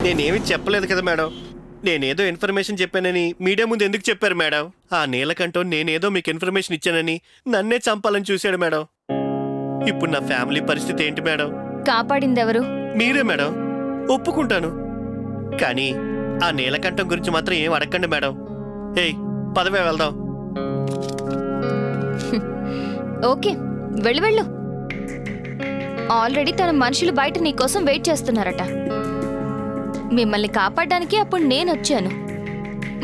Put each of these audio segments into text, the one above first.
నేనేమి చెప్పలేదు కదా మేడం. నేనేదో ఇన్ఫర్మేషన్ చెప్పానని మీడియా ముందు ఎందుకు చెప్పారు మేడం? ఆ నీలకంఠం నేనేదో మీకు ఇన్ఫర్మేషన్ ఇచ్చానని నన్నే చంపాలని చూశాడు మేడం. ఇప్పుడు నా ఫ్యామిలీ పరిస్థితి ఏంటి మేడం? కాపాడిందెవరు? మీరే మేడం. ఒప్పుకుంటాను, కానీ ఆ నీలకంఠం గురించి మాత్రం ఏం అడగండి మేడం. ఏయ్, పదవే వెళ్దాం. ఓకే, వెళ్ళు. ఆల్రెడీ తన మనుషులు బయట నీకోసం వెయిట్ చేస్తున్నారట. మిమ్మల్ని కాపాడడానికి అప్పుడు నేను వచ్చాను.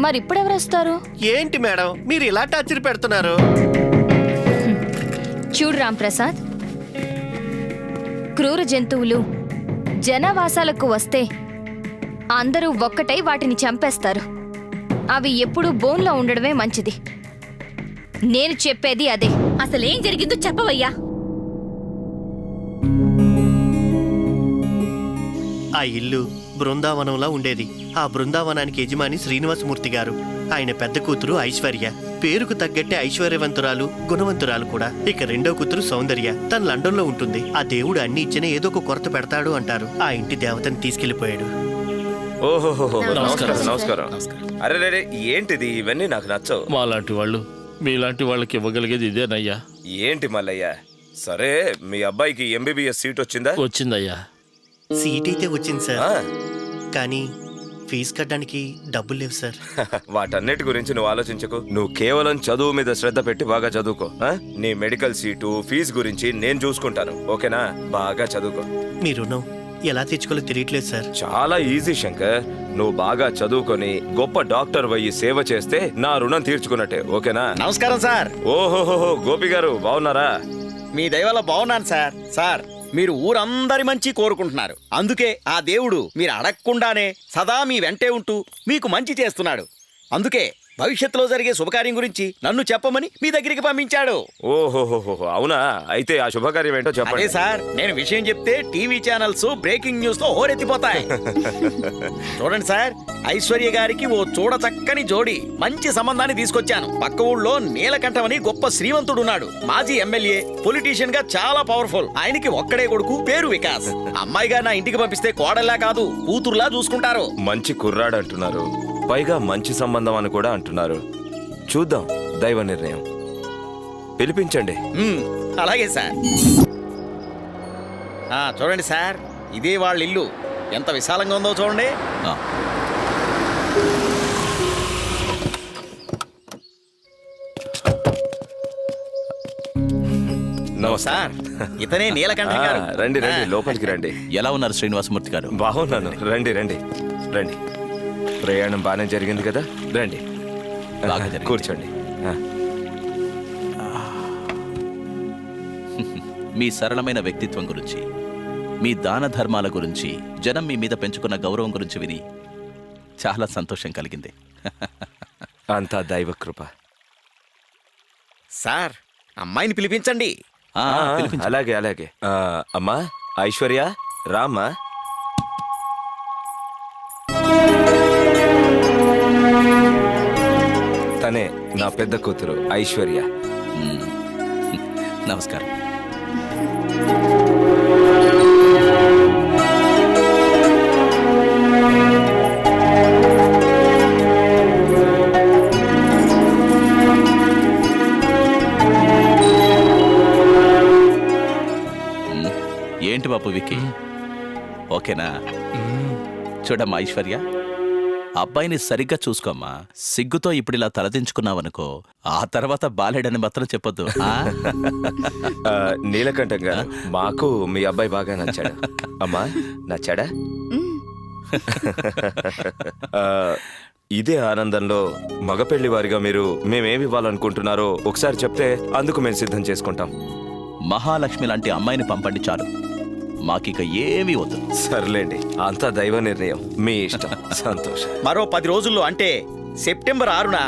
మరిప్పుడెవరు వస్తారు? ఏంటి మేడం మీరు ఇలా టార్చర్ పెడుతున్నారు? చూడు రాంప్రసాద్, క్రూర జంతువులు జనవాసాలకు వస్తే అందరూ ఒక్కటై వాటిని చంపేస్తారు. అవి ఎప్పుడూ బోన్లో ఉండడమే మంచిది. నేను చెప్పేది అదే. అసలేం జరిగిందో చెప్పవయ్యా. ఆ ఇల్లు బృందావనంలా ఉండేది. ఆ బృందావనానికి యజమాని శ్రీనివాసమూర్తి గారు. ఆయన పెద్ద కూతురు ఐశ్వర్య, పేరుకు తగ్గట్టే ఐశ్వర్యవంతురాలు, గుణవంతురాలు కూడా. ఇక రెండో కూతురు సౌందర్య, తన లండన్ లో ఉంటుంది. ఆ దేవుడు అన్ని ఇచ్చినా ఏదో ఒక కొరత పెడతాడు అంటారు. ఆ ఇంటి దేవతని తీసుకెళ్లిపోయాడు. ఓహోహో, నమస్కారం. నమస్కారం. అరే రే, ఏంటిది? ఇవన్నీ నాకు నచ్చవు. మాలాంటి వాళ్ళు మీలాంటి వాళ్ళకి ఇవ్వగలిగేది ఇదేనయ్యా. ఏంటి మల్లయ్య? సరే, మీ అబ్బాయికి ఎంబీబీఎస్ సీట్ వచ్చిందా? వచ్చిందయ్యా. సీట్ అయితే వచ్చింది సార్, ఆ, కానీ ఫీజు కట్టడానికి డబ్బులు లేవు సార్. వాటన్నిటి గురించి నువ్వు ఆలోచించకు. నువ్వు కేవలం చదువు మీద శ్రద్ధ పెట్టి బాగా చదువుకో. నీ మెడికల్ సీటు, ఫీజు గురించి నేను చూసుకుంటాను. ఓకేనా? బాగా చదువుకో. మీ రుణం ఎలా తెచ్చుకోవాలో తెలియట్లేదు సార్. చాలా ఈజీ శంకర్. నువ్వు బాగా చదువుకొని గొప్ప డాక్టర్ అయ్యి సేవ చేస్తే నా రుణం తీర్చుకున్నట్టే. ఓకేనా? నమస్కారం సార్. ఓహోహో, గోపి గారు బాగున్నారా? మీ దయ వల్ల బాగున్నాను సార్. సార్, మీరు ఊరందరి మంచి కోరుకుంటున్నారు. అందుకే ఆ దేవుడు మీరు అడగకుండానే సదా మీ వెంటే ఉంటూ మీకు మంచి చేస్తున్నాడు. అందుకే భవిష్యత్తులో జరిగే శుభకార్యం గురించి నన్ను చెప్పమని మీ దగ్గరికి పంపించాడు. ఓహోహోహో, అవునా? అయితే ఆ శుభకార్యం ఏంటో అదే చెప్పండి. సార్, నేను విషయం చెప్తే టీవీ ఛానల్స్ బ్రేకింగ్ న్యూస్ తో హోరెత్తిపోతాయి. చూడండి సార్, ఐశ్వర్య గారికి ఓ చూడచక్కని జోడి మంచి సంబంధాన్ని తీసుకొచ్చాను. పక్క ఊళ్ళో నీలకంఠం అని గొప్ప శ్రీమంతుడున్నాడు. మాజీ ఎమ్మెల్యే, పొలిటీషియన్ గా చాలా పవర్ఫుల్. ఆయనకి ఒక్కడే కొడుకు, పేరు వికాస్. అమ్మాయిగా నా ఇంటికి పంపిస్తే కోడల్లా కాదు, కూతురులా చూసుకుంటారు. మంచి కుర్రాడు అంటున్నారు, పైగా మంచి సంబంధం అని కూడా అంటున్నారు. చూద్దాం, దైవ నిర్ణయం. పిలిపించండి. అలాగే సార్. చూడండి సార్, ఇదే వాళ్ళ ఇల్లు. ఎంత విశాలంగా ఉందో చూడండి. సార్, ఇతనే నీలకంఠ గారు. రండి రండి, లోపలికి రండి. ఎలా ఉన్నారు శ్రీనివాసమూర్తి గారు? బాగున్నాను. రండి రండి రండి. ప్రయాణం బాగానే జరిగింది కదా? రండి, బాగా జరిగింది. కూర్చోండి. మీ సరళమైన వ్యక్తిత్వం గురించి, మీ దాన ధర్మాల గురించి, జనం మీ మీద పెంచుకున్న గౌరవం గురించి విని చాలా సంతోషం కలిగింది. అంతా దైవ కృప. సార్, అమ్మాయిని పిలిపించండి. పిలిపించు. అలాగే అలాగే. అమ్మా ఐశ్వర్య, రామ్మా. తనే నా పెద్ద కూతురు ఐశ్వర్య. నమస్కారం. ఏంటి బాపు విక్కీ, ఓకేనా? చూడమ్మా ఐశ్వర్య, అబ్బాయిని సరిగ్గా చూసుకోమ్మా. సిగ్గుతో ఇప్పుడు ఇలా తలదించుకున్నావనుకో, ఆ తర్వాత బాలేడని మాత్రం చెప్పొద్దు. నీలకంఠం గారు, మాకు మీ అబ్బాయి బాగా నచ్చాడు. అమ్మా, నచ్చాడా? ఇదే ఆనందంలో మగపెళ్లి వారిగా మీరు మేమేమి ఇవ్వాలనుకుంటున్నారో ఒకసారి చెప్తే అందుకు మేము సిద్ధం చేసుకుంటాం. మహాలక్ష్మి లాంటి అమ్మాయిని పంపండి చాలు, మాకిక ఏమీ వద్దు. సర్లేండి, అంతా దైవ నిర్ణయం, మీ ఇష్టం. సంతోషం. మరో 10 రోజుల్లో అంటే సెప్టెంబర్ 6న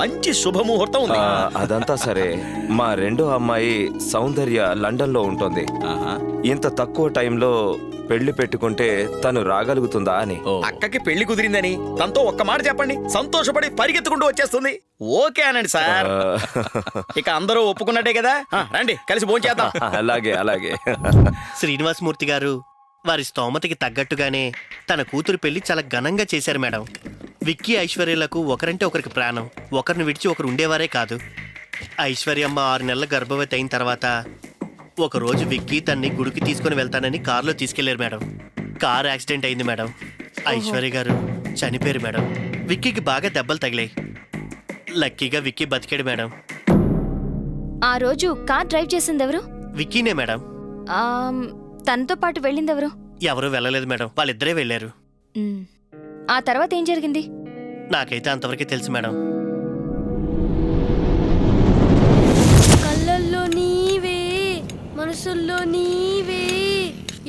మంచి శుభముహూర్తం ఉంది. అదంతా సరే, మా రెండో అమ్మాయి సౌందర్య లండన్ లో ఉంటుంది. ఇంత తక్కువ టైంలో పెళ్లి పెట్టుకుంటే తను రాగలుగుతుందా అని. అక్కకి పెళ్లి కుదిరిందని తనతో ఒక్క మాట చెప్పండి, సంతోషపడి పరిగెత్తుకుంటూ వచ్చేస్తుంది. ఓకే అనండి సార్. ఇక అందరూ ఒప్పుకున్నట్టే కదా? రండి, కలిసి భోంచేద్దాం. అలాగే అలాగే. శ్రీనివాసమూర్తి గారు, వారి స్తోమతకి తగ్గట్టుగానే తన కూతురు పెళ్లి చాలా ఘనంగా చేశారు మేడం. విక్కీ ఐశ్వర్యలకు ఒకరంటే ఒకరికి ప్రాణం. ఒకరిని విడిచి ఒకరు ఉండేవారే కాదు. ఐశ్వర్యమ్మ 6 నెలల గర్భవతి అయిన తర్వాత ఒకరోజు విక్కీ తన్ని గుడికి తీసుకుని వెళ్తానని కారులో తీసుకెళ్లారు మేడం. కారు యాక్సిడెంట్ అయింది మేడం. ఐశ్వర్య గారు చనిపోయారు మేడం. విక్కీకి బాగా దెబ్బలు తగిలాయి. లక్కీగా విక్కీ బతికాడు మేడం. ఆ రోజు కార్ డ్రైవ్ చేసింది ఎవరు? విక్కీనే మేడం. తనతో పాటు వెళ్ళింది ఎవరు? ఎవరూ వెళ్ళలేదు మేడం, వాళ్ళిద్దరే వెళ్ళారు. మ్. ఆ తర్వాత ఏం జరిగింది? నాకైతే అంతవరకే తెలుసు మేడం. కళ్ళల్లో నీవే, మనసుల్లో నీవే,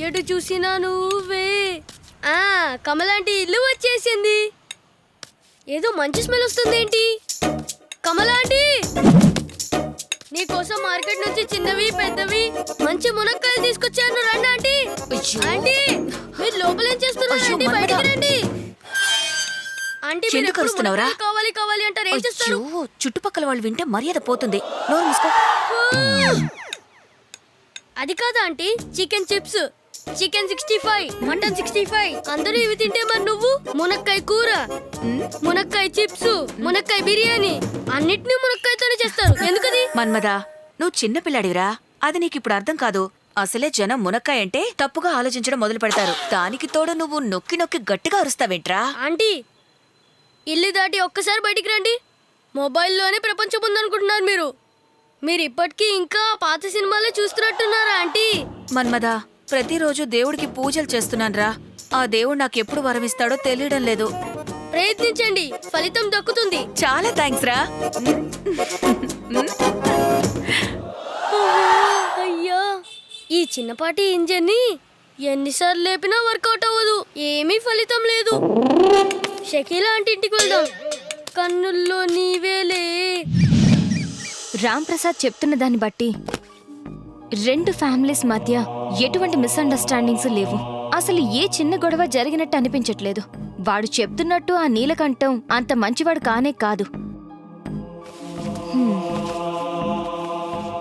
ఎటు చూసినా నువ్వే. కమలాంటి ఇల్లు వచ్చేసింది. ఏదో మంచి స్మెల్ వస్తుందేంటి? కమలాంటి, నీకోసం మార్కెట్ నుంచి చిన్నవి పెద్దవి మంచి మునక్కాయలు తీసుకొచ్చాను. రండి ఆంటీ. ఆంటీ, మీరు లోపల ఏం చేస్తున్నారు? ఆంటీ, బయటికి రండి. ఆంటీ, మీరు ఎందుకు ఎప్పుడు అరుస్తున్నావురా? మునక్కాయలు కావాలి కావాలి అంటారు, ఏం చేస్తారు? అయ్యో, చుట్టుపక్కల వాళ్ళు వింటే మర్యాద పోతుంది. నోరు మూసుకో. అది కాదా aunty, chicken chips, chicken 65, mutton 65. అందరూ ఇవి తింటే మరి నువ్వు మునక్కాయ కూర, మునక్కాయ చిప్స్, మునక్కాయ బిర్యానీ అన్నిటినీ మునక్కాయతోనే చేస్తారు. ఎందుకది? మన్మదా, నువ్వు చిన్న పిల్లాడివిరా. అది నీకిప్పుడు అర్థం కాదు. అసలే జనం మునక్కాయ అంటే తప్పుగా ఆలోచించడం మొదలు పెడతారు. దానికి తోడు నువ్వు నొక్కి నొక్కి గట్టిగా అరుస్తావేంట్రా? ఆంటీ, ఇల్లు దాటి ఒక్కసారి బయటికి రండి. మొబైల్లోనే ప్రపంచం ఉందనుకుంటున్నారు మీరు. మీరు ఇప్పటికీ ఇంకా పాత సినిమాలే చూస్తున్నట్టున్నారా ఆంటీ? మన్మదా, ప్రతిరోజు దేవుడికి పూజలు చేస్తున్నాన్రా. ఆ దేవుడు నాకెప్పుడు వరమిస్తాడో తెలియడం లేదు. ప్రయత్నించండి, ఫలితం దక్కుతుంది. చాలా థ్యాంక్స్ రా. అయ్యా, ఈ చిన్నపాటి ఇంజన్ని ఎన్నిసార్లు లేపినా వర్కౌట్ అవ్వదు. ఏమీ ఫలితం లేదు. షకీలా ఆంటీ ఇంటికి వెళ్దాం. కన్నుల్లో నీవేలే. రామ్ ప్రసాద్ చెప్తున్న దాన్ని బట్టి 2 ఫ్యామిలీస్ మధ్య ఎటువంటి మిస్అండర్స్టాండింగ్స్ లేవు. అసలు ఏ చిన్న గొడవ జరిగినట్టు అనిపించట్లేదు. వాడు చెప్తున్నట్టు ఆ నీలకంఠం అంత మంచివాడు కానే కాదు.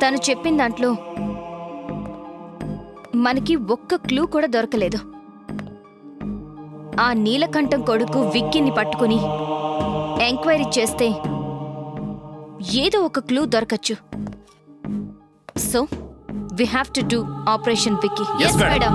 తను చెప్పిన దాంట్లో మనకి ఒక్క క్లూ కూడా దొరకలేదు. ఆ నీలకంఠం కొడుకు విక్కీని పట్టుకుని ఎంక్వైరీ చేస్తే ఏదో ఒక క్లూ దొరకచ్చు. So we have to do Operation Vicky. Yes, madam.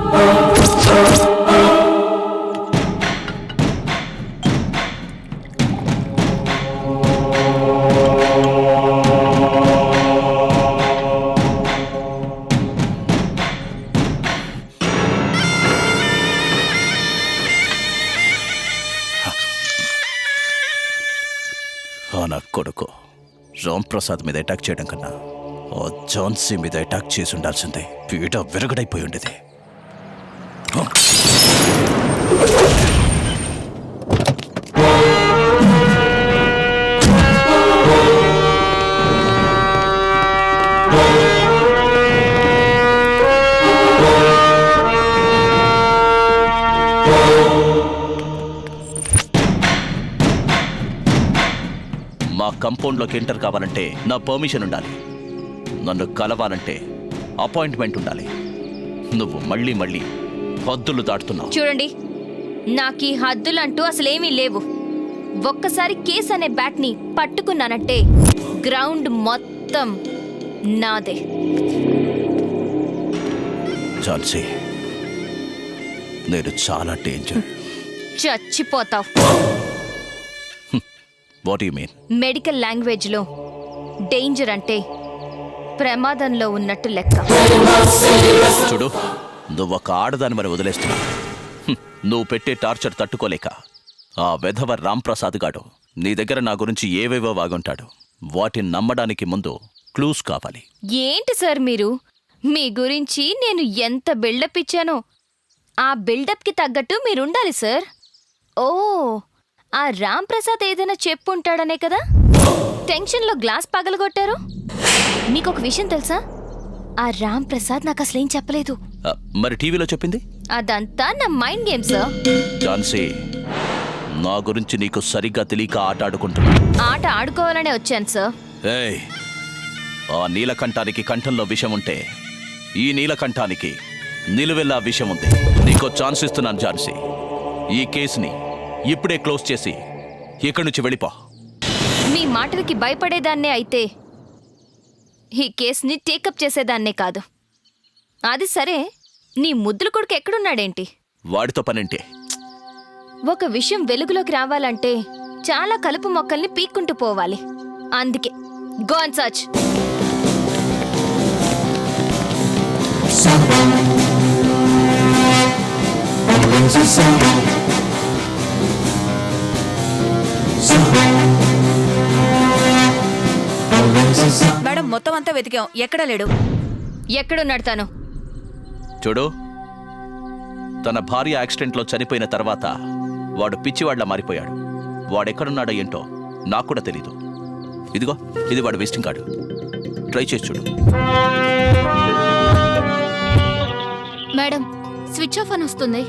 నా కొడుకు రామ్ ప్రసాద్ మీద అటాక్ చేయడం కన్నా ఆ ఝాన్సీ మీద అటాక్ చేసి ఉండాల్సిందే. పీట విరగడైపోయి ఉండేది. మా కంపౌండ్లోకి ఎంటర్ కావాలంటే నా పర్మిషన్ ఉండాలి. నన్ను కలవాలంటే అపాయింట్మెంట్ ఉండాలి. నువ్వు మళ్ళీ మళ్ళీ హద్దులు దాటుతున్నావు. చూడండి, నాకీ హద్దులంటూ అసలేమీ లేవు. ఒక్కసారి కేస్ అనే బ్యాట్ని పట్టుకున్నానంటే గ్రౌండ్ మొత్తం నాదే. ఝాన్సీ, నేను చాలా డేంజర్. చచ్చిపోతావు. What you mean? మెడికల్ లాంగ్వేజ్లో డేంజర్ అంటే ప్రమాదంలో ఉన్నట్టు లెక్క. చూడు, నువ్వు ఒక ఆడదాని మరి వదిలేస్తున్నావు. నువ్వు పెట్టే టార్చర్ తట్టుకోలేక ఆ వెధవ రామ్ ప్రసాద్ గాడు నీ దగ్గర నా గురించి ఏవేవో వాగుంటాడు. వాటిని నమ్మడానికి ముందు క్లూస్ కావాలి. ఏంటి సార్ మీరు? మీ గురించి నేను ఎంత బిల్డప్ ఇచ్చానో ఆ బిల్డప్కి తగ్గట్టు మీరుండాలి సార్. ఓ, ఆ రామ్ ప్రసాద్ ఏదైనా చెప్పుంటాడనే కదా టెన్షన్లో గ్లాస్ పగలగొట్టారు. మీకొక విషయం తెలుసా? ఆ రామ్ ప్రసాద్ నాకు అసలేం చెప్పలేదు. మరి టీవీలో చెప్పింది? అదంతా నా మైండ్ గేమ్ సార్. ఝాన్సీ, నా గురించి నీకు సరిగ్గా తెలియక ఆట ఆడుకుంటున్నా. ఆట ఆడుకోవాలనే వచ్చాను సార్. ఏయ్, ఆ నీలకంఠానికి కంఠంలో విషం ఉంటే ఈ నీలకంఠానికి నిలువెల్లా విషయం ఉంది. నీకో ఛాన్స్ ఇస్తున్నాను ఝాన్సీ. ఈ కేసుని ఇప్పుడే క్లోజ్ చేసి ఇక్కడి నుంచి వెళ్ళిపో. మీ మాటలకి భయపడేదాన్నే అయితే ఈ కేసుని టేకప్ చేసేదాన్నే కాదు. అది సరే, నీ ముద్దుల కొడుకు ఎక్కడున్నాడేంటి? వాడితో పనేంటి? ఒక విషయం వెలుగులోకి రావాలంటే చాలా కలుపు మొక్కల్ని పీక్కుంటూ పోవాలి. అందుకే గో అండ్ సర్చ్. మేడం, మొత్తం అంతా వెతికాం, ఎక్కడా లేడు. ఎక్కడున్నాడు తను? చూడు, తన భార్య యాక్సిడెంట్లో చనిపోయిన తర్వాత వాడు పిచ్చివాడ్లా మారిపోయాడు. వాడెక్కడున్నాడో ఏంటో నాకు కూడా తెలీదు. ఇదిగో, ఇది వాడు విజిటింగ్ కార్డు. ట్రై చేసి చూడు. మేడం, స్విచ్ ఆఫ్ అని వస్తుంది.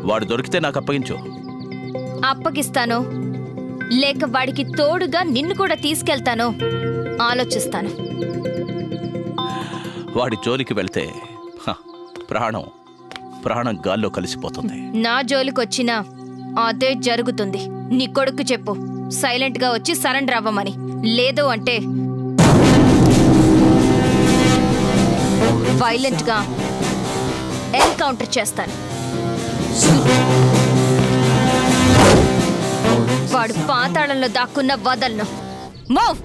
వాడు దొరికితే నాకు అప్పగించు. అప్పగిస్తాను, లేక వాడికి తోడుగా నిన్ను కూడా తీసుకెళ్తాను ఆలోచిస్తాను. వాడి జోలికి వెళ్తే ప్రాణం గాల్లో కలిసిపోతుంది. నా జోలికొచ్చినా అదే జరుగుతుంది. నీ కొడుకు చెప్పు, సైలెంట్ గా వచ్చి సరెండర్ అవ్వమని. లేదు అంటే వైలెంట్ గా ఎన్కౌంటర్ చేస్తాను. వాడు పాతాళంలో దాక్కున్న వదలను. మూవ్.